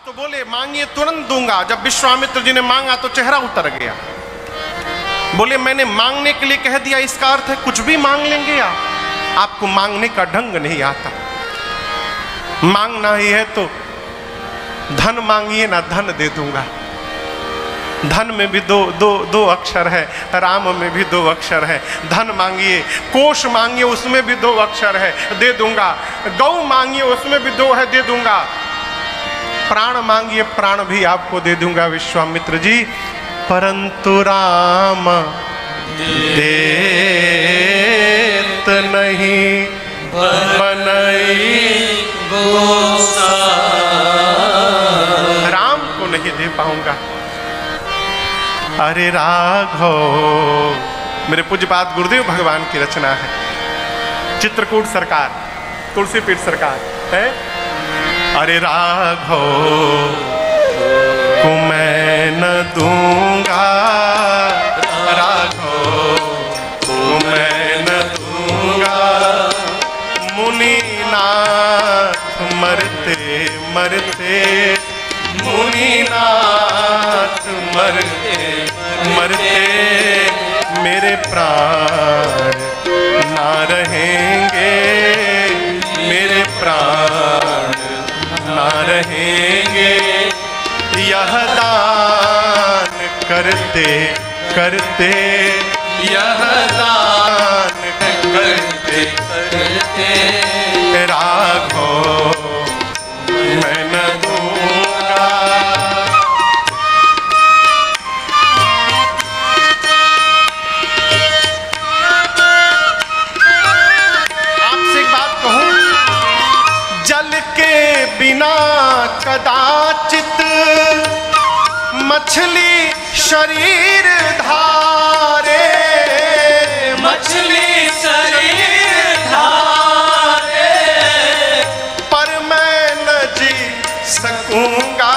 तो बोले मांगिए तुरंत दूंगा। जब विश्वामित्र जी ने मांगा तो चेहरा उतर गया। बोले मैंने मांगने के लिए कह दिया, इसका अर्थ है कुछ भी मांग लेंगे आप? आपको मांगने का ढंग नहीं आता। मांगना ही है तो धन मांगिए ना, धन दे दूंगा। धन में भी दो अक्षर है, राम में भी 2 अक्षर है। धन मांगिए, कोष मांगिए, उसमें भी 2 अक्षर है, दे दूंगा। गौ मांगिए, उसमें भी 2 है, दे दूंगा। प्राण मांगिए, प्राण भी आपको दे दूंगा विश्वामित्र जी। परंतु राम देत नहीं बनई राम को नहीं दे पाऊंगा। अरे राघव, मेरे पूज्यपाद गुरुदेव भगवान की रचना है। चित्रकूट सरकार, तुलसीपीठ सरकार है। अरे राघव को मैं न दूंगा, राघव को मैं न दूंगा। मुनिनाथ मरते मरते, मुनिनाथ मरते मरते मेरे प्राण ना रहेंगे, मेरे प्राण ना रहेंगे। यह दान करते करते, यह दान करते करते राघव मैं न दूंगा। आपसे एक बात कहूं, जल के बिना कदाचित मछली शरीर धारे, मछली शरीर धारे। पर मैं न जी सकूंगा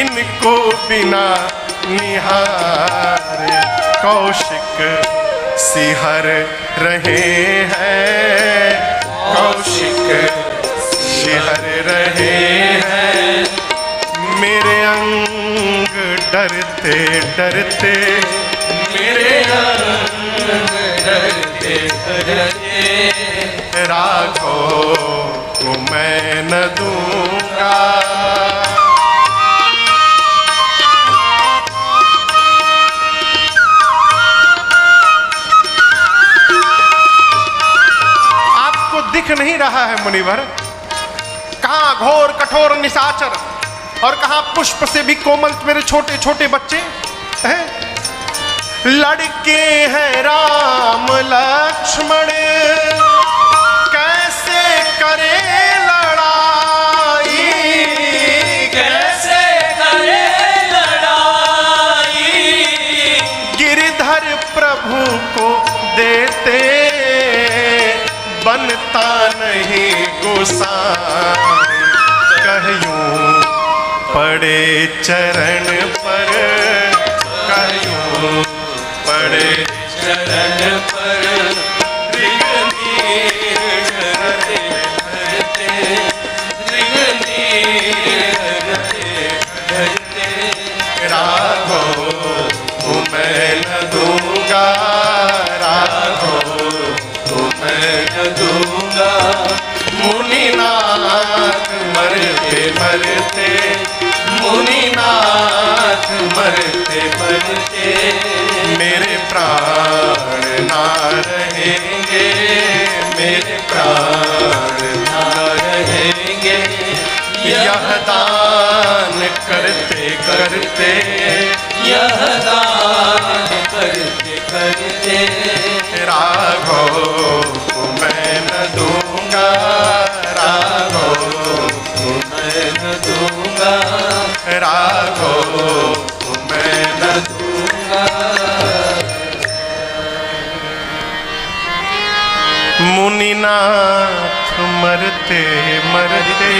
इनको बिना निहारे। कौशिक सिहर रहे हैं, कौशिक सिहर रहे हैं। मेरे अंग डरते डरते, मेरे अंग डरते डरते राघव को मैं न दूंगा। आपको दिख नहीं रहा है मुनिवर, कहां घोर कठोर निशाचर और कहां पुष्प से भी कोमल मेरे छोटे छोटे बच्चे हैं। लड़के हैं राम लक्ष्मण, कैसे करे लड़ाई, कैसे करे लड़ाई। गिरधर प्रभु को देते बनता नहीं गोसाई। कहियूं पड़े चरण पर, कहियूं पड़े चरण पर। ऋगनीर धरते धरते, ऋगनीर धरते धरते राघव को मैं न दूंगा, राघव को मैं न दूंगा। मुनिनाथ मरते मरते, मुनिनाथ मरते मरते मेरे प्राण ना रहेंगे, मेरे प्राण ना रहेंगे। यह दान करते करते, यह दान करते करते राघव को मैं न दूंगा, राघव को मैं न दूंगा, राघव को मैं न दूंगा। मुनिनाथ मरते मरते